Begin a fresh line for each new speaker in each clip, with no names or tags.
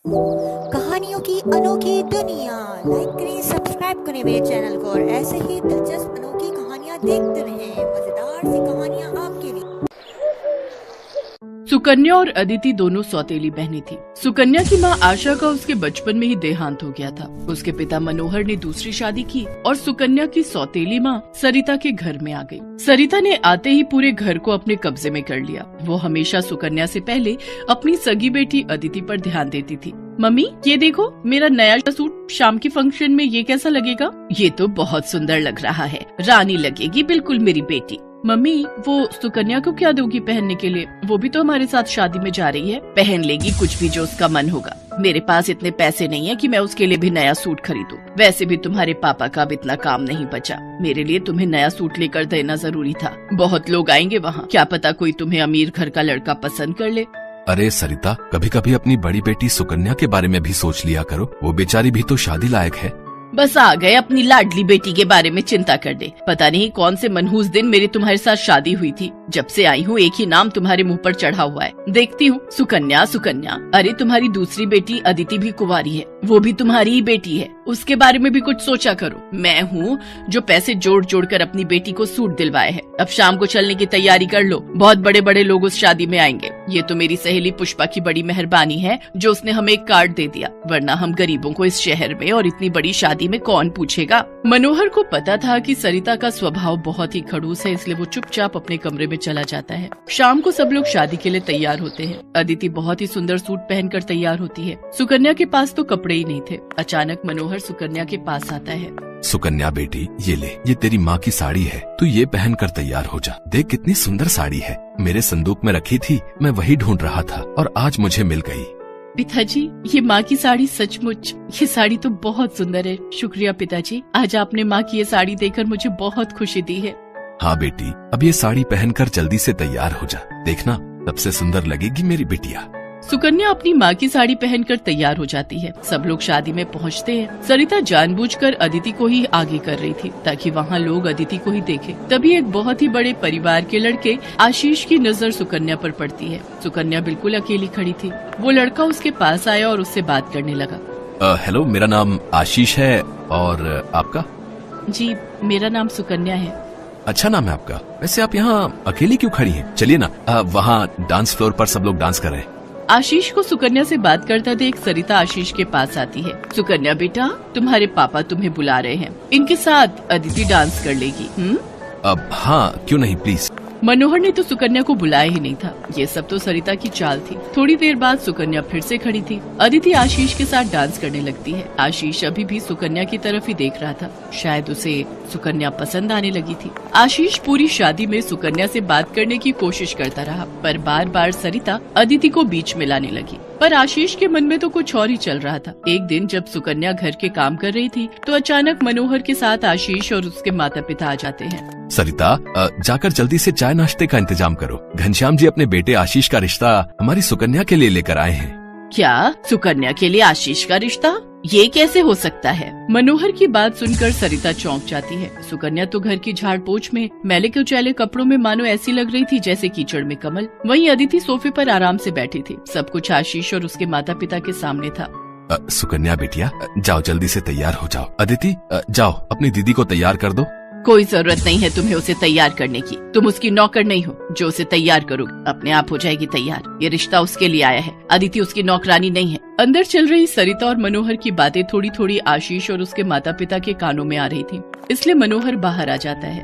कहानियों की अनोखी दुनिया। लाइक करें, सब्सक्राइब करें मेरे चैनल को और ऐसे ही दिलचस्प अनोखी कहानियाँ देखते रहें। मजेदार सी कहानियाँ आपके लिए।
सुकन्या और अदिति दोनों सौतेली बहनें थीं। सुकन्या की मां आशा का उसके बचपन में ही देहांत हो गया था। उसके पिता मनोहर ने दूसरी शादी की और सुकन्या की सौतेली मां सरिता के घर में आ गई। सरिता ने आते ही पूरे घर को अपने कब्जे में कर लिया। वो हमेशा सुकन्या से पहले अपनी सगी बेटी अदिति पर ध्यान देती थी। मम्मी, ये देखो मेरा नया सूट, शाम के फंक्शन में ये कैसा लगेगा? ये तो बहुत सुंदर लग रहा है, रानी लगेगी बिल्कुल मेरी बेटी। मम्मी, वो सुकन्या को क्या दोगी पहनने के लिए? वो भी तो हमारे साथ शादी में जा रही है। पहन लेगी कुछ भी जो उसका मन होगा। मेरे पास इतने पैसे नहीं है कि मैं उसके लिए भी नया सूट खरीदूं। वैसे भी तुम्हारे पापा का अब इतना काम नहीं बचा। मेरे लिए तुम्हें नया सूट लेकर देना जरूरी था। बहुत लोग आएंगे वहाँ, क्या पता कोई तुम्हें अमीर घर का लड़का पसंद कर ले।
अरे सरिता, कभी कभी अपनी बड़ी बेटी सुकन्या के बारे में भी सोच लिया करो। वो बेचारी भी तो शादी लायक है।
बस आ गए अपनी लाडली बेटी के बारे में चिंता कर दे। पता नहीं कौन से मनहूस दिन मेरी तुम्हारे साथ शादी हुई थी। जब से आई हूँ एक ही नाम तुम्हारे मुंह पर चढ़ा हुआ है। देखती हूँ सुकन्या सुकन्या। अरे तुम्हारी दूसरी बेटी अदिति भी कुंवारी है, वो भी तुम्हारी ही बेटी है। उसके बारे में भी कुछ सोचा करो। मैं हूँ जो पैसे जोड़ जोड़ कर अपनी बेटी को सूट दिलवाए हैं। अब शाम को चलने की तैयारी कर लो, बहुत बड़े बड़े लोग उस शादी में आएंगे। ये तो मेरी सहेली पुष्पा की बड़ी मेहरबानी है जो उसने हमें एक कार्ड दे दिया, वरना हम गरीबों को इस शहर में और इतनी बड़ी शादी में कौन पूछेगा। मनोहर को पता था कि सरिता का स्वभाव बहुत ही खड़ूस है, इसलिए वो चुपचाप अपने कमरे में चला जाता है। शाम को सब लोग शादी के लिए तैयार होते हैं। अदिति बहुत ही सुंदर सूट पहनकर तैयार होती है। सुकन्या के पास तो कपड़े ही नहीं थे। अचानक मनोहर सुकन्या के पास आता है।
सुकन्या बेटी, ये ले, ये तेरी माँ की साड़ी है, तू ये पहन कर तैयार हो जा। देख कितनी सुंदर साड़ी है, मेरे संदूक में रखी थी, मैं वही ढूंढ रहा था और आज मुझे मिल गई।
पिताजी, ये माँ की साड़ी सचमुच, ये साड़ी तो बहुत सुंदर है। शुक्रिया पिताजी, आज आपने माँ की ये साड़ी देकर मुझे बहुत खुशी दी है।
हाँ बेटी, अब ये साड़ी पहनकर जल्दी से तैयार हो जा। देखना, सबसे सुंदर लगेगी मेरी बिटिया।
सुकन्या अपनी माँ की साड़ी पहनकर तैयार हो जाती है। सब लोग शादी में पहुँचते हैं। सरिता जानबूझकर अदिति को ही आगे कर रही थी ताकि वहाँ लोग अदिति को ही देखें। तभी एक बहुत ही बड़े परिवार के लड़के आशीष की नजर सुकन्या पर पड़ती है। सुकन्या बिल्कुल अकेली खड़ी थी। वो लड़का उसके पास आया और उससे बात करने लगा।
हेलो, मेरा नाम आशीष है और आपका?
जी, मेरा नाम सुकन्या है।
अच्छा नाम है आपका। वैसे आप यहाँ अकेली क्यों खड़ी हैं? चलिए ना, वहाँ डांस फ्लोर पर सब लोग डांस कर रहे हैं।
आशीष को सुकन्या से बात करता देख सरिता आशीष के पास आती है। सुकन्या बेटा, तुम्हारे पापा तुम्हें बुला रहे हैं, इनके साथ अदिति डांस कर लेगी।
अब हाँ, क्यों नहीं, प्लीज।
मनोहर ने तो सुकन्या को बुलाया ही नहीं था। ये सब तो सरिता की चाल थी। थोड़ी देर बाद सुकन्या फिर से खड़ी थी। अदिति आशीष के साथ डांस करने लगती है। आशीष अभी भी सुकन्या की तरफ ही देख रहा था। शायद उसे सुकन्या पसंद आने लगी थी। आशीष पूरी शादी में सुकन्या से बात करने की कोशिश करता रहा, पर बार बार सरिता अदिति को बीच में लाने लगी। पर आशीष के मन में तो कुछ और ही चल रहा था। एक दिन जब सुकन्या घर के काम कर रही थी तो अचानक मनोहर के साथ आशीष और उसके माता पिता आ जाते हैं।
सरिता, जाकर जल्दी से चाय नाश्ते का इंतजाम करो। घनश्याम जी अपने बेटे आशीष का रिश्ता हमारी सुकन्या के लिए लेकर आए हैं।
क्या? सुकन्या के लिए आशीष का रिश्ता? ये कैसे हो सकता है? मनोहर की बात सुनकर सरिता चौंक जाती है। सुकन्या तो घर की झाड़ पोछ में मैले कुचैले कपड़ों में मानो ऐसी लग रही थी जैसे कीचड़ में कमल। वहीं अदिति सोफे पर आराम से बैठी थी। सब कुछ आशीष और उसके माता पिता के सामने था।
सुकन्या बेटिया, जाओ जल्दी से तैयार हो जाओ। अदिति, जाओ अपनी दीदी को तैयार कर दो।
कोई जरूरत नहीं है तुम्हें उसे तैयार करने की। तुम उसकी नौकर नहीं हो जो उसे तैयार करोगे। अपने आप हो जाएगी तैयार। ये रिश्ता उसके लिए आया है। अदिति उसकी नौकरानी नहीं है। अंदर चल रही सरिता और मनोहर की बातें थोड़ी थोड़ी आशीष और उसके माता पिता के कानों में आ रही थी, इसलिए मनोहर बाहर आ जाता है।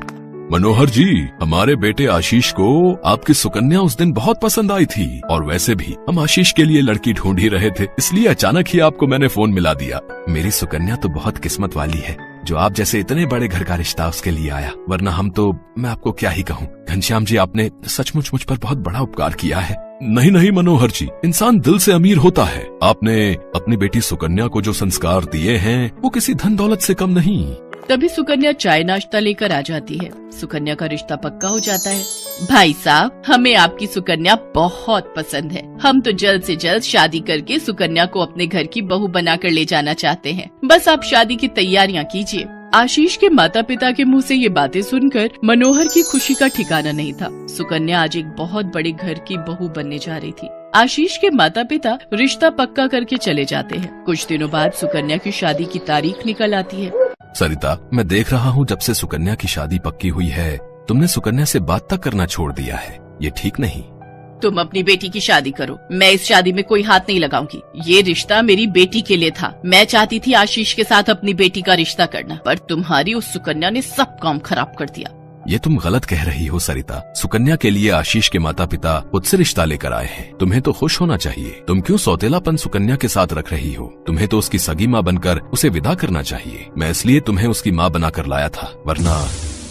मनोहर जी, हमारे बेटे आशीष को आपकी सुकन्या उस दिन बहुत पसंद आई थी और वैसे भी हम आशीष के लिए लड़की ढूंढ ही रहे थे, इसलिए अचानक ही आपको मैंने फोन मिला दिया। मेरी सुकन्या तो बहुत किस्मत वाली है जो आप जैसे इतने बड़े घर का रिश्ता उसके लिए आया, वरना हम तो, मैं आपको क्या ही कहूँ। घनश्याम जी, आपने सचमुच मुझ पर बहुत बड़ा उपकार किया है। नहीं नहीं मनोहर जी, इंसान दिल से अमीर होता है। आपने अपनी बेटी सुकन्या को जो संस्कार दिए हैं वो किसी धन दौलत से कम नहीं।
तभी सुकन्या चाय नाश्ता लेकर आ जाती है। सुकन्या का रिश्ता पक्का हो जाता है। भाई साहब, हमें आपकी सुकन्या बहुत पसंद है। हम तो जल्द से जल्द शादी करके सुकन्या को अपने घर की बहू बनाकर ले जाना चाहते हैं। बस आप शादी की तैयारियां कीजिए। आशीष के माता पिता के मुंह से ये बातें सुनकर मनोहर की खुशी का ठिकाना नहीं था। सुकन्या आज एक बहुत बड़े घर की बहू बनने जा रही थी। आशीष के माता पिता रिश्ता पक्का करके चले जाते हैं। कुछ दिनों बाद सुकन्या की शादी की तारीख निकल आती है।
सरिता, मैं देख रहा हूँ जब से सुकन्या की शादी पक्की हुई है तुमने सुकन्या से बात तक करना छोड़ दिया है। ये ठीक नहीं।
तुम अपनी बेटी की शादी करो, मैं इस शादी में कोई हाथ नहीं लगाऊंगी। ये रिश्ता मेरी बेटी के लिए था। मैं चाहती थी आशीष के साथ अपनी बेटी का रिश्ता करना, पर तुम्हारी उस सुकन्या ने सब काम खराब कर दिया।
ये तुम गलत कह रही हो सरिता। सुकन्या के लिए आशीष के माता पिता खुद से रिश्ता लेकर आए हैं। तुम्हें तो खुश होना चाहिए। तुम क्यों सौतेलापन सुकन्या के साथ रख रही हो? तुम्हें तो उसकी सगी माँ बनकर उसे विदा करना चाहिए। मैं इसलिए तुम्हें उसकी माँ बनाकर लाया था,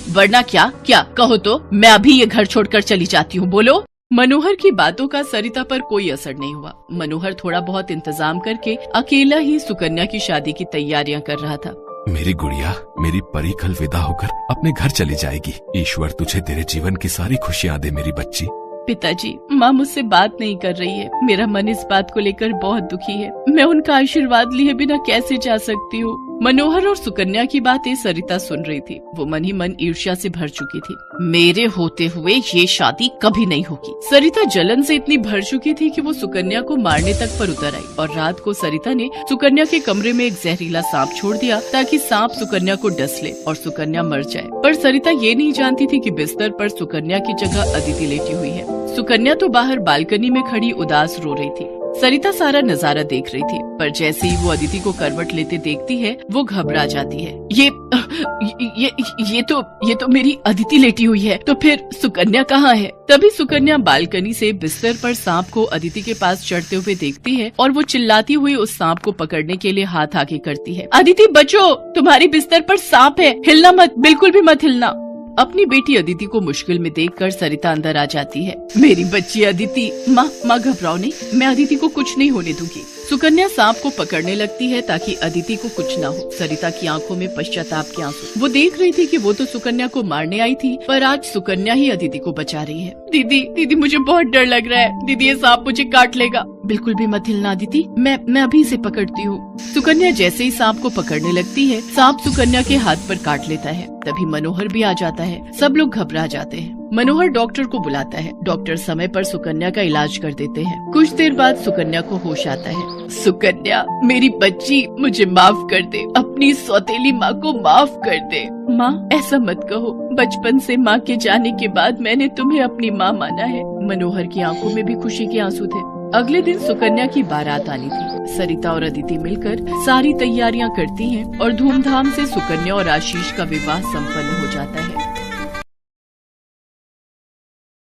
वरना
क्या कहो तो मैं अभी ये घर छोड़कर चली जाती हूँ। बोलो। मनोहर की बातों का सरिता पर कोई असर नहीं हुआ। मनोहर थोड़ा बहुत इंतजाम करके अकेला ही सुकन्या की शादी की तैयारियां कर रहा था।
मेरी गुड़िया, मेरी परी कल विदा होकर अपने घर चली जाएगी। ईश्वर तुझे तेरे जीवन की सारी खुशियाँ दे मेरी बच्ची।
पिताजी, माँ मुझसे बात नहीं कर रही है। मेरा मन इस बात को लेकर बहुत दुखी है। मैं उनका आशीर्वाद लिए बिना कैसे जा सकती हूँ? मनोहर और सुकन्या की बातें सरिता सुन रही थी। वो मन ही मन ईर्ष्या से भर चुकी थी। मेरे होते हुए ये शादी कभी नहीं होगी। सरिता जलन से इतनी भर चुकी थी कि वो सुकन्या को मारने तक पर उतर आई और रात को सरिता ने सुकन्या के कमरे में एक जहरीला सांप छोड़ दिया ताकि सांप सुकन्या को डस ले और सुकन्या मर जाए। पर सरिता ये नहीं जानती थी कि बिस्तर पर सुकन्या की जगह अदिति लेटी हुई है। सुकन्या तो बाहर बालकनी में खड़ी उदास रो रही थी। सरिता सारा नजारा देख रही थी, पर जैसे ही वो अदिति को करवट लेते देखती है वो घबरा जाती है। ये तो मेरी अदिति लेटी हुई है। तो फिर सुकन्या कहाँ है? तभी सुकन्या बालकनी से बिस्तर पर सांप को अदिति के पास चढ़ते हुए देखती है और वो चिल्लाती हुई उस सांप को पकड़ने के लिए हाथ आगे करती है। अदिति बचो, तुम्हारी बिस्तर पर सांप है, हिलना मत, बिल्कुल भी मत हिलना। अपनी बेटी अदिति को मुश्किल में देखकर सरिता अंदर आ जाती है। मेरी बच्ची अदिति। माँ घबराओ नहीं, मैं अदिति को कुछ नहीं होने दूंगी। सुकन्या सांप को पकड़ने लगती है ताकि अदिति को कुछ ना हो। सरिता की आंखों में पश्चाताप के आंसू। वो देख रही थी कि वो तो सुकन्या को मारने आई थी, पर आज सुकन्या ही अदिति को बचा रही है। दीदी मुझे बहुत डर लग रहा है। दीदी, ये सांप मुझे काट लेगा। बिल्कुल भी मत हिलना अदिति, मैं अभी इसे पकड़ती हूँ। सुकन्या जैसे ही सांप को पकड़ने लगती है, सांप सुकन्या के हाथ पर काट लेता है। तभी मनोहर भी आ जाता है। सब लोग घबरा जाते हैं। मनोहर डॉक्टर को बुलाता है। डॉक्टर समय पर सुकन्या का इलाज कर देते हैं। कुछ देर बाद सुकन्या को होश आता है। सुकन्या, मेरी बच्ची, मुझे माफ कर दे। अपनी सौतेली माँ को माफ कर दे। माँ, ऐसा मत कहो। बचपन से माँ के जाने के बाद मैंने तुम्हें अपनी माँ माना है। मनोहर की आंखों में भी खुशी के आंसू थे। अगले दिन सुकन्या की बारात आनी थी। सरिता और अदिति मिलकर सारी तैयारियां करती हैं और धूमधाम से सुकन्या और आशीष का विवाह संपन्न हो जाता है।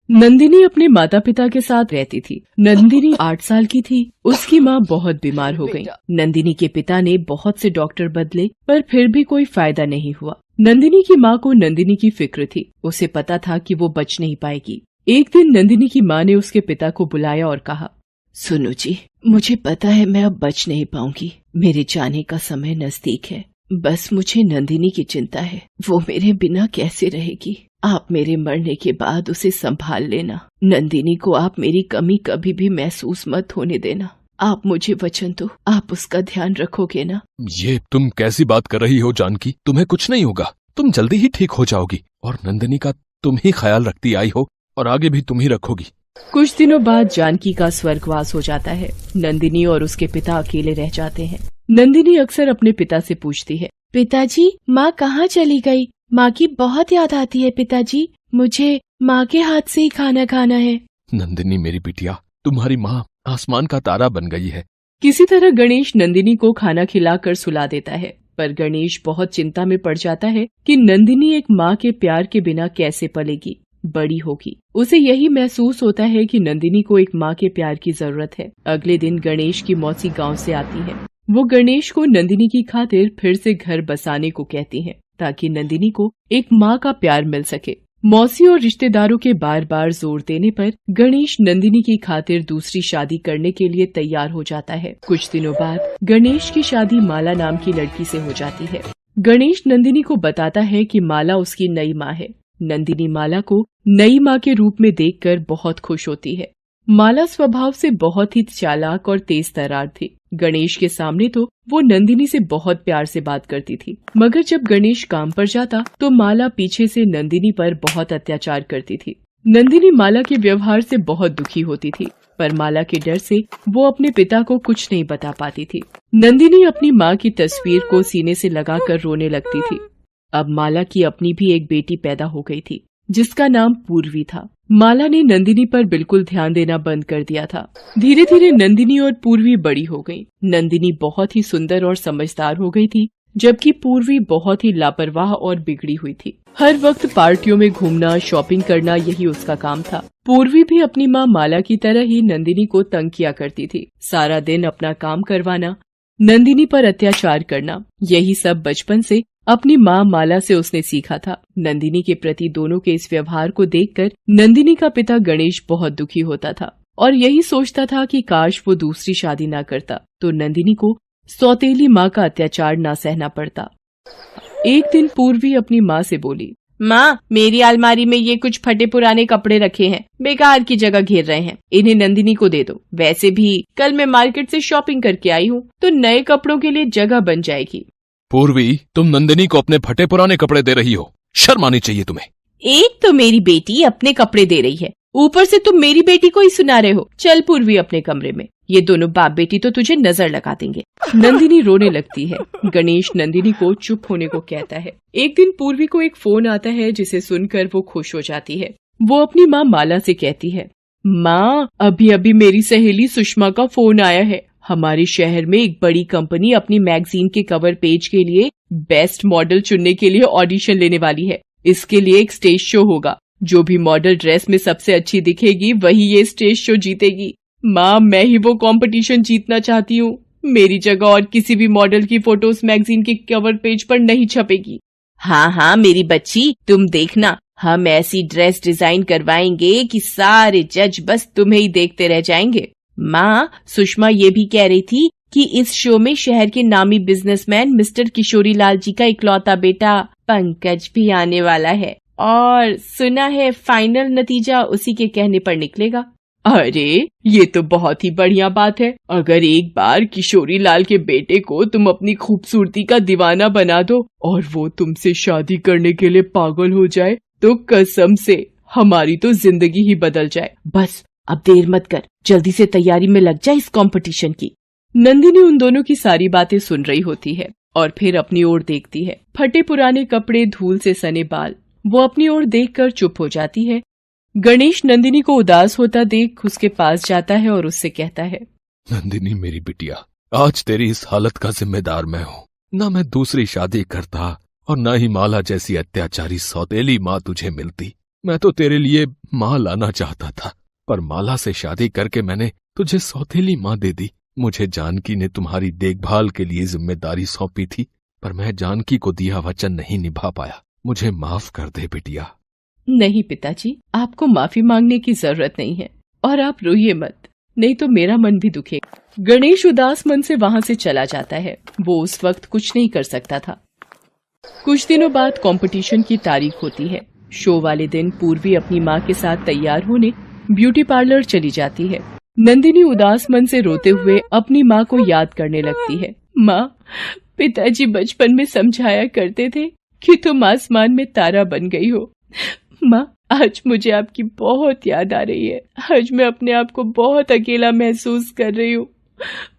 नंदिनी अपने माता पिता के साथ रहती थी। नंदिनी 8 साल की थी। उसकी माँ बहुत बीमार हो गई। नंदिनी के पिता ने बहुत से डॉक्टर बदले, पर फिर भी कोई फायदा नहीं हुआ। नंदिनी की माँ को नंदिनी की फिक्र थी। उसे पता था कि वो बच नहीं पाएगी। एक दिन नंदिनी की माँ ने उसके पिता को बुलाया और कहा, सुनो जी, मुझे पता है मैं अब बच नहीं पाऊंगी। मेरे जाने का समय नजदीक है। बस मुझे नंदिनी की चिंता है। वो मेरे बिना कैसे रहेगी? आप मेरे मरने के बाद उसे संभाल लेना। नंदिनी को आप मेरी कमी कभी भी महसूस मत होने देना। आप मुझे वचन दो, आप उसका ध्यान रखोगे ना?
ये तुम कैसी बात कर रही हो जानकी? तुम्हें कुछ नहीं होगा। तुम जल्दी ही ठीक हो जाओगी और नंदिनी का तुम ही ख्याल रखती आई हो और आगे भी तुम ही रखोगी।
कुछ दिनों बाद जानकी का स्वर्गवास हो जाता है। नंदिनी और उसके पिता अकेले रह जाते हैं। नंदिनी अक्सर अपने पिता से पूछती है, पिताजी, माँ कहाँ चली गई? माँ की बहुत याद आती है पिताजी। मुझे माँ के हाथ से ही खाना खाना है।
नंदिनी मेरी बिटिया, तुम्हारी माँ आसमान का तारा बन गई है।
किसी तरह गणेश नंदिनी को खाना खिलाकर सुला देता है, पर गणेश बहुत चिंता में पड़ जाता है कि नंदिनी एक माँ के प्यार के बिना कैसे पलेगी, बड़ी होगी। उसे यही महसूस होता है कि नंदिनी को एक माँ के प्यार की जरूरत है। अगले दिन गणेश की मौसी गांव से आती है। वो गणेश को नंदिनी की खातिर फिर से घर बसाने को कहती है ताकि नंदिनी को एक माँ का प्यार मिल सके। मौसी और रिश्तेदारों के बार बार जोर देने पर गणेश नंदिनी की खातिर दूसरी शादी करने के लिए तैयार हो जाता है। कुछ दिनों बाद गणेश की शादी माला नाम की लड़की से हो जाती है। गणेश नंदिनी को बताता है कि माला उसकी नई माँ है। नंदिनी माला को नई माँ के रूप में देखकर बहुत खुश होती है। माला स्वभाव से बहुत ही चालाक और तेज तर्रार थी। गणेश के सामने तो वो नंदिनी से बहुत प्यार से बात करती थी, मगर जब गणेश काम पर जाता तो माला पीछे से नंदिनी पर बहुत अत्याचार करती थी। नंदिनी माला के व्यवहार से बहुत दुखी होती थी। पर माला के डर से वो अपने पिता को कुछ नहीं बता पाती थी। नंदिनी अपनी माँ की तस्वीर को सीने से लगाकर रोने लगती थी। अब माला की अपनी भी एक बेटी पैदा हो गई थी जिसका नाम पूर्वी था। माला ने नंदिनी पर बिल्कुल ध्यान देना बंद कर दिया था। धीरे धीरे नंदिनी और पूर्वी बड़ी हो गई। नंदिनी बहुत ही सुंदर और समझदार हो गई थी, जबकि पूर्वी बहुत ही लापरवाह और बिगड़ी हुई थी। हर वक्त पार्टियों में घूमना, शॉपिंग करना, यही उसका काम था। पूर्वी भी अपनी माँ माला की तरह ही नंदिनी को तंग किया करती थी। सारा दिन अपना काम करवाना, नंदिनी पर अत्याचार करना, यही सब बचपन से अपनी माँ माला से उसने सीखा था। नंदिनी के प्रति दोनों के इस व्यवहार को देखकर नंदिनी का पिता गणेश बहुत दुखी होता था और यही सोचता था कि काश वो दूसरी शादी ना करता तो नंदिनी को सौतेली माँ का अत्याचार ना सहना पड़ता। एक दिन पूर्वी अपनी माँ से बोली, माँ, मेरी अलमारी में ये कुछ फटे पुराने कपड़े रखे हैं, बेकार की जगह घेर रहे हैं, इन्हें नंदिनी को दे दो। वैसे भी कल मैं मार्केट से शॉपिंग करके आई हूँ तो नए कपड़ों के लिए जगह बन जाएगी।
पूर्वी, तुम नंदिनी को अपने फटे पुराने कपड़े दे रही हो, शर्म आनी चाहिए तुम्हें।
एक तो मेरी बेटी अपने कपड़े दे रही है, ऊपर से तुम मेरी बेटी को ही सुना रहे हो। चल पूर्वी अपने कमरे में, ये दोनों बाप बेटी तो तुझे नजर लगा देंगे। नंदिनी रोने लगती है। गणेश नंदिनी को चुप होने को कहता है। एक दिन पूर्वी को एक फोन आता है जिसे सुनकर वो खुश हो जाती है। वो अपनी माँ माला से कहती है, माँ, अभी अभी मेरी सहेली सुषमा का फोन आया है। हमारे शहर में एक बड़ी कंपनी अपनी मैगजीन के कवर पेज के लिए बेस्ट मॉडल चुनने के लिए ऑडिशन लेने वाली है। इसके लिए एक स्टेज शो होगा। जो भी मॉडल ड्रेस में सबसे अच्छी दिखेगी वही ये स्टेज शो जीतेगी। माँ, मैं ही वो कंपटीशन जीतना चाहती हूँ। मेरी जगह और किसी भी मॉडल की फोटोज मैगजीन के कवर पेज पर नहीं छपेगी। हाँ हाँ मेरी बच्ची, तुम देखना, हम ऐसी ड्रेस डिजाइन करवाएंगे कि सारे जज बस तुम्हें ही देखते रह जाएंगे। माँ, सुषमा ये भी कह रही थी कि इस शो में शहर के नामी बिजनेसमैन मिस्टर किशोरी लाल जी का इकलौता बेटा पंकज भी आने वाला है और सुना है फाइनल नतीजा उसी के कहने पर निकलेगा। अरे ये तो बहुत ही बढ़िया बात है। अगर एक बार किशोरी लाल के बेटे को तुम अपनी खूबसूरती का दीवाना बना दो और वो तुमसे शादी करने के लिए पागल हो जाए तो कसम से हमारी तो जिंदगी ही बदल जाए। बस अब देर मत कर, जल्दी से तैयारी में लग जा इस कंपटीशन की। नंदिनी उन दोनों की सारी बातें सुन रही होती है और फिर अपनी ओर देखती है। फटे पुराने कपड़े, धूल से सने बाल। वो अपनी ओर देखकर चुप हो जाती है। गणेश नंदिनी को उदास होता देख उसके पास जाता है और उससे कहता है,
नंदिनी मेरी बिटिया, आज तेरी इस हालत का जिम्मेदार मैं हूँ। न मैं दूसरी शादी करता और न ही माला जैसी अत्याचारी सौतेली माँ तुझे मिलती। मैं तो तेरे लिए माँ लाना चाहता था, पर माला से शादी करके मैंने तुझे सौतेली माँ दे दी। मुझे जानकी ने तुम्हारी देखभाल के लिए जिम्मेदारी सौंपी थी, पर मैं जानकी को दिया वचन नहीं निभा पाया। मुझे माफ कर दे बिटिया।
नहीं पिताजी, आपको माफी मांगने की जरूरत नहीं है और आप रोइए मत, नहीं तो मेरा मन भी दुखेगा। गणेश उदास मन से वहाँ से चला जाता है। वो उस वक्त कुछ नहीं कर सकता था। कुछ दिनों बाद कंपटीशन की तारीख होती है। शो वाले दिन पूर्वी अपनी माँ के साथ तैयार होने ब्यूटी पार्लर चली जाती है। नंदिनी उदास मन से रोते हुए अपनी माँ को याद करने लगती है। माँ, पिताजी बचपन में समझाया करते थे कि तुम आसमान में तारा बन गई हो। माँ, आज मुझे आपकी बहुत याद आ रही है। आज मैं अपने आप को बहुत अकेला महसूस कर रही हूँ।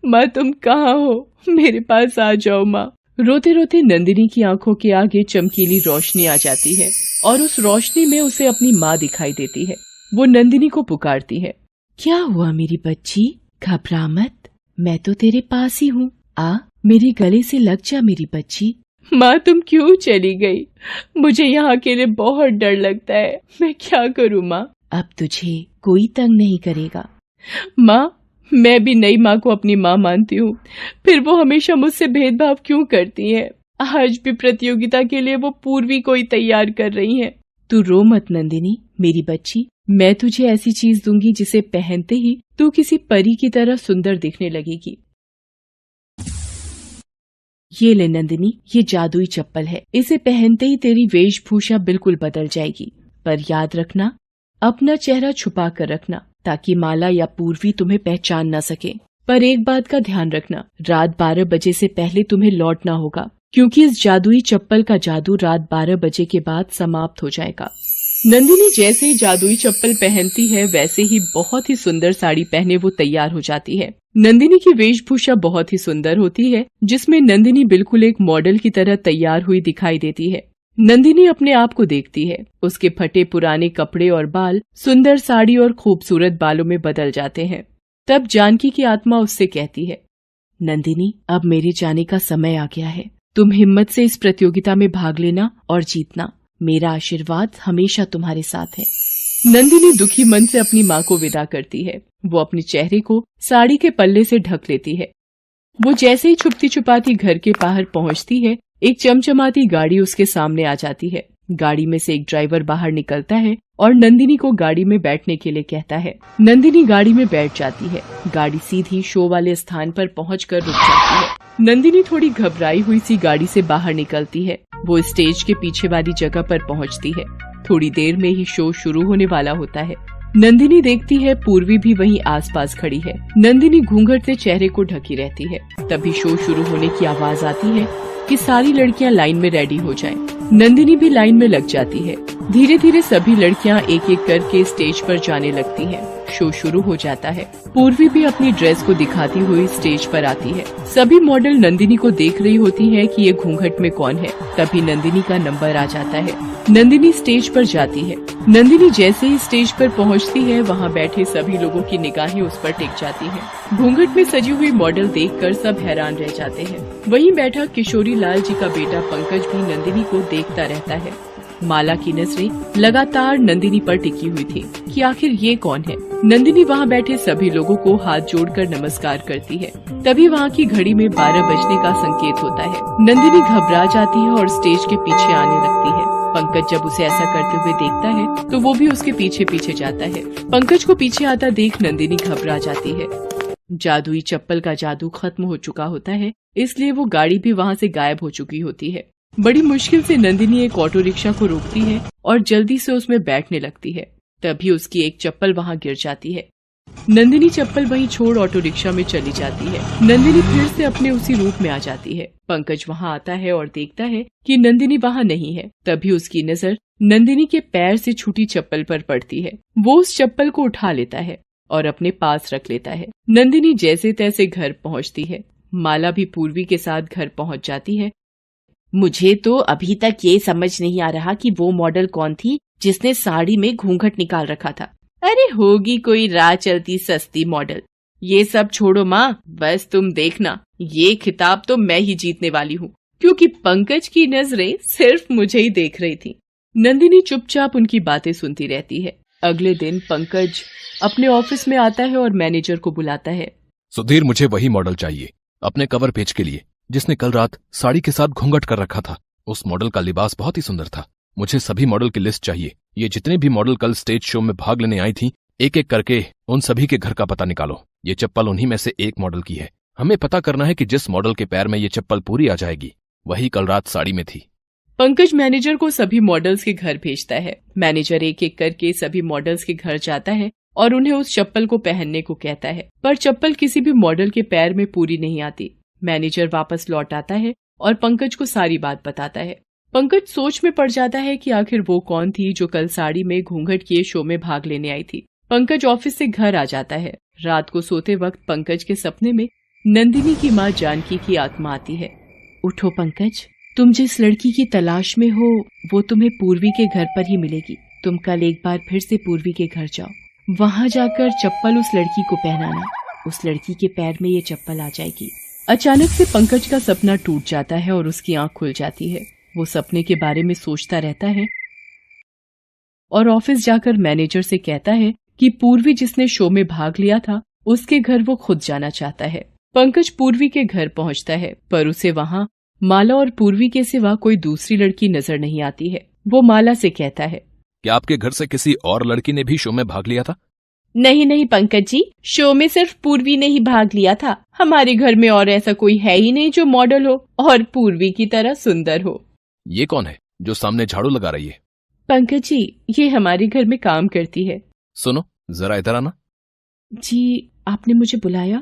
माँ, तुम कहाँ हो? मेरे पास आ जाओ माँ। रोते रोते नंदिनी की आंखों के आगे चमकीली रोशनी आ जाती है और उस रोशनी में उसे अपनी माँ दिखाई देती है। वो नंदिनी को पुकारती है, क्या हुआ मेरी बच्ची? घबरा मत, मैं तो तेरे पास ही हूँ। आ, मेरे गले से लग जा मेरी बच्ची। माँ, तुम क्यों चली गई? मुझे यहाँ अकेले बहुत डर लगता है। मैं क्या करूँ माँ? अब तुझे कोई तंग नहीं करेगा। माँ, मैं भी नई माँ को अपनी माँ मानती हूँ, फिर वो हमेशा मुझसे भेदभाव क्यों करती हैं? आज भी प्रतियोगिता के लिए वो पूर्वी को ही तैयार कर रही हैं। तू रो मत नंदिनी मेरी बच्ची, मैं तुझे ऐसी चीज दूंगी जिसे पहनते ही तू किसी परी की तरह सुंदर दिखने लगेगी। ये ले नंदिनी, ये जादुई चप्पल है। इसे पहनते ही तेरी वेशभूषा बिल्कुल बदल जाएगी। पर याद रखना, अपना चेहरा छुपा कर रखना ताकि माला या पूर्वी तुम्हें पहचान न सके। पर एक बात का ध्यान रखना, रात 12 बजे से पहले तुम्हें लौटना होगा, क्योंकि इस जादुई चप्पल का जादू रात 12 बजे के बाद समाप्त हो जाएगा। नंदिनी जैसे ही जादुई चप्पल पहनती है वैसे ही बहुत ही सुंदर साड़ी पहने वो तैयार हो जाती है। नंदिनी की वेशभूषा बहुत ही सुंदर होती है, जिसमें नंदिनी बिल्कुल एक मॉडल की तरह तैयार हुई दिखाई देती है। नंदिनी अपने आप को देखती है, उसके फटे पुराने कपड़े और बाल सुंदर साड़ी और खूबसूरत बालों में बदल जाते हैं। तब जानकी की आत्मा उससे कहती है, नंदिनी अब मेरे जाने का समय आ गया है, तुम हिम्मत से इस प्रतियोगिता में भाग लेना और जीतना। मेरा आशीर्वाद हमेशा तुम्हारे साथ है। नंदिनी दुखी मन से अपनी माँ को विदा करती है। वो अपने चेहरे को साड़ी के पल्ले से ढक लेती है। वो जैसे ही छुपती छुपाती घर के बाहर पहुँचती है, एक चमचमाती गाड़ी उसके सामने आ जाती है। गाड़ी में से एक ड्राइवर बाहर निकलता है और नंदिनी को गाड़ी में बैठने के लिए कहता है। नंदिनी गाड़ी में बैठ जाती है। गाड़ी सीधी शो वाले स्थान पर पहुंचकर रुक जाती है। नंदिनी थोड़ी घबराई हुई सी गाड़ी से बाहर निकलती है। वो स्टेज के पीछे वाली जगह पर पहुंचती है। थोड़ी देर में ही शो शुरू होने वाला होता है। नंदिनी देखती है पूर्वी भी वहीं आसपास खड़ी है। नंदिनी घूंघट से चेहरे को ढकी रहती है। तभी शो शुरू होने की आवाज आती है कि सारी लड़कियां लाइन में रेडी हो जाएं। नंदिनी भी लाइन में लग जाती है। धीरे धीरे सभी लड़कियां एक एक करके स्टेज पर जाने लगती हैं। शो शुरू हो जाता है। पूर्वी भी अपनी ड्रेस को दिखाती हुई स्टेज पर आती है। सभी मॉडल नंदिनी को देख रही होती है कि ये घूंघट में कौन है। तभी नंदिनी का नंबर आ जाता है। नंदिनी स्टेज पर जाती है। नंदिनी जैसे ही स्टेज पर पहुंचती है, वहां बैठे सभी लोगों की निगाहें उस पर टिक जाती हैं। घूंघट में सजी हुई मॉडल देखकर सब हैरान रह जाते हैं। वहीं बैठा किशोरी लाल जी का बेटा पंकज भी नंदिनी को देखता रहता है। माला की नजरें लगातार नंदिनी पर टिकी हुई थी कि आखिर ये कौन है। नंदिनी वहाँ बैठे सभी लोगों को हाथ जोड़कर नमस्कार करती है। तभी वहाँ की घड़ी में 12 बजने का संकेत होता है। नंदिनी घबरा जाती है और स्टेज के पीछे आने लगती है। पंकज जब उसे ऐसा करते हुए देखता है तो वो भी उसके पीछे पीछे जाता है। पंकज को पीछे आता देख नंदिनी घबरा जाती है। जादुई चप्पल का जादू खत्म हो चुका होता है, इसलिए वो गाड़ी भी वहाँ से गायब हो चुकी होती है। बड़ी मुश्किल से नंदिनी एक ऑटो रिक्शा को रोकती है और जल्दी से उसमें बैठने लगती है। तभी उसकी एक चप्पल वहाँ गिर जाती है। नंदिनी चप्पल वहीं छोड़ ऑटो रिक्शा में चली जाती है। नंदिनी फिर से अपने उसी रूप में आ जाती है। पंकज वहाँ आता है और देखता है कि नंदिनी वहाँ नहीं है। तभी उसकी नजर नंदिनी के पैर से छूटी चप्पल पर पड़ती है। वो उस चप्पल को उठा लेता है और अपने पास रख लेता है। नंदिनी जैसे तैसे घर पहुँचती है। माला भी पूर्वी के साथ घर पहुँच जाती है।
मुझे तो अभी तक ये समझ नहीं आ रहा कि वो मॉडल कौन थी जिसने साड़ी में घूंघट निकाल रखा था।
अरे होगी कोई राह चलती सस्ती मॉडल। ये सब छोड़ो माँ, बस तुम देखना, ये खिताब तो मैं ही जीतने वाली हूँ, क्योंकि पंकज की नजरें सिर्फ मुझे ही देख रही थी। नंदिनी चुपचाप उनकी बातें सुनती रहती है। अगले दिन पंकज अपने ऑफिस में आता है और मैनेजर को बुलाता है।
सुधीर, मुझे वही मॉडल चाहिए अपने कवर पेज के लिए जिसने कल रात साड़ी के साथ घूंघट कर रखा था। उस मॉडल का लिबास बहुत ही सुंदर था। मुझे सभी मॉडल की लिस्ट चाहिए। ये जितने भी मॉडल कल स्टेज शो में भाग लेने आई थी, एक एक करके उन सभी के घर का पता निकालो। ये चप्पल उन्हीं में से एक मॉडल की है। हमें पता करना है कि जिस मॉडल के पैर में ये चप्पल पूरी आ जाएगी, वही कल रात साड़ी में थी।
पंकज मैनेजर को सभी मॉडल्स के घर भेजता है। मैनेजर एक एक करके सभी मॉडल्स के घर जाता है और उन्हें उस चप्पल को पहनने को कहता है, पर चप्पल किसी भी मॉडल के पैर में पूरी नहीं आती। मैनेजर वापस लौट आता है और पंकज को सारी बात बताता है। पंकज सोच में पड़ जाता है कि आखिर वो कौन थी जो कल साड़ी में घूंघट किए शो में भाग लेने आई थी। पंकज ऑफिस से घर आ जाता है। रात को सोते वक्त पंकज के सपने में नंदिनी की माँ जानकी की आत्मा आती है। उठो पंकज, तुम जिस लड़की की तलाश में हो वो तुम्हें पूर्वी के घर पर ही मिलेगी। तुम कल एक बार फिर से पूर्वी के घर जाओ। वहाँ जाकर चप्पल उस लड़की को पहनाना। उस लड़की के पैर में ये चप्पल आ जाएगी। अचानक से पंकज का सपना टूट जाता है और उसकी आंख खुल जाती है। वो सपने के बारे में सोचता रहता है और ऑफिस जाकर मैनेजर से कहता है कि पूर्वी जिसने शो में भाग लिया था, उसके घर वो खुद जाना चाहता है। पंकज पूर्वी के घर पहुंचता है, पर उसे वहां माला और पूर्वी के सिवा कोई दूसरी लड़की नजर नहीं आती है। वो माला से कहता है,
क्या आपके घर से किसी और लड़की ने भी शो में भाग लिया था?
नहीं नहीं पंकज जी, शो में सिर्फ पूर्वी ने ही भाग लिया था। हमारे घर में और ऐसा कोई है ही नहीं जो मॉडल हो और पूर्वी की तरह सुंदर हो।
ये कौन है जो सामने झाड़ू लगा रही है?
पंकज जी, ये हमारे घर में काम करती है।
सुनो, जरा इधर आना।
जी, आपने मुझे बुलाया?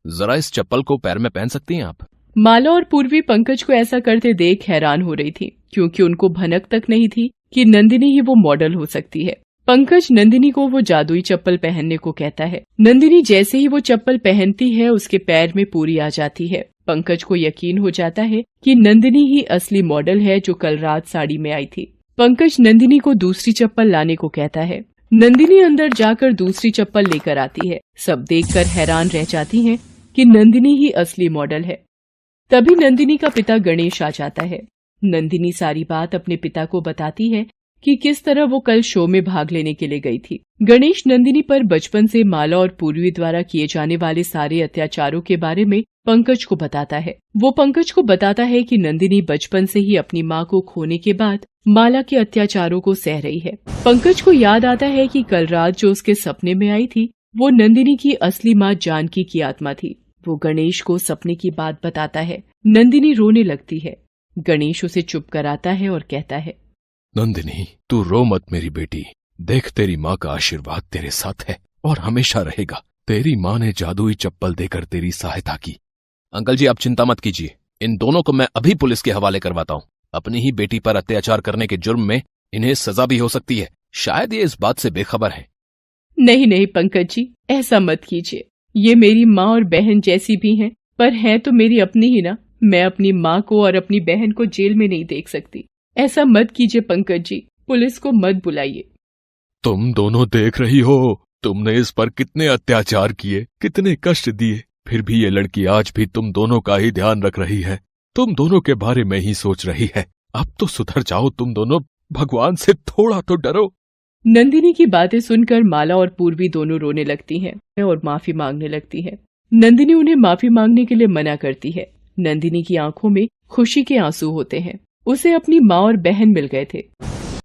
जरा इस चप्पल को पैर में पहन सकती हैं आप?
माला और पूर्वी पंकज को ऐसा करते देख हैरान हो रही थी, क्योंकि उनको भनक तक नहीं थी कि नंदिनी ही वो मॉडल हो सकती है। पंकज नंदिनी को वो जादुई चप्पल पहनने को कहता है। नंदिनी जैसे ही वो चप्पल पहनती है उसके पैर में पूरी आ जाती है। पंकज को यकीन हो जाता है कि नंदिनी ही असली मॉडल है जो कल रात साड़ी में आई थी। पंकज नंदिनी को दूसरी चप्पल लाने को कहता है। नंदिनी अंदर जाकर दूसरी चप्पल लेकर आती है। सब देखकर हैरान रह जाती हैं कि नंदिनी ही असली मॉडल है। तभी नंदिनी का पिता गणेश आ जाता है। नंदिनी सारी बात अपने पिता को बताती है कि किस तरह वो कल शो में भाग लेने के लिए गई थी। गणेश नंदिनी पर बचपन से माला और पूर्वी द्वारा किए जाने वाले सारे अत्याचारों के बारे में पंकज को बताता है। वो पंकज को बताता है कि नंदिनी बचपन से ही अपनी माँ को खोने के बाद माला के अत्याचारों को सह रही है। पंकज को याद आता है कि कल रात जो उसके सपने में आई थी वो नंदिनी की असली माँ जानकी की आत्मा थी। वो गणेश को सपने की बात बताता है। नंदिनी रोने लगती है। गणेश उसे चुप कराता है और कहता है,
नंदिनी, तू रो मत मेरी बेटी। देख, तेरी माँ का आशीर्वाद तेरे साथ है और हमेशा रहेगा। तेरी माँ ने जादुई चप्पल देकर तेरी सहायता की। अंकल जी, आप चिंता मत कीजिए। इन दोनों को मैं अभी पुलिस के हवाले करवाता हूँ। अपनी ही बेटी पर अत्याचार करने के जुर्म में इन्हें सजा भी हो सकती है। शायद ये इस बात से बेखबर है।
नहीं नहीं पंकज जी, ऐसा मत कीजिए। ये मेरी माँ और बहन जैसी भी हैं, पर है तो मेरी अपनी ही ना। मैं अपनी माँ को और अपनी बहन को जेल में नहीं देख सकती। ऐसा मत कीजिए पंकज जी, पुलिस को मत बुलाइए।
तुम दोनों देख रही हो, तुमने इस पर कितने अत्याचार किए, कितने कष्ट दिए, फिर भी ये लड़की आज भी तुम दोनों का ही ध्यान रख रही है। तुम दोनों के बारे में ही सोच रही है। अब तो सुधर जाओ तुम दोनों। भगवान से थोड़ा तो डरो।
नंदिनी की बातें सुनकर माला और पूर्वी दोनों रोने लगती हैं और माफी मांगने लगती है। नंदिनी उन्हें माफी मांगने के लिए मना करती है। नंदिनी की आंखों में खुशी के आंसू होते हैं। उसे अपनी माँ और बहन मिल गए थे।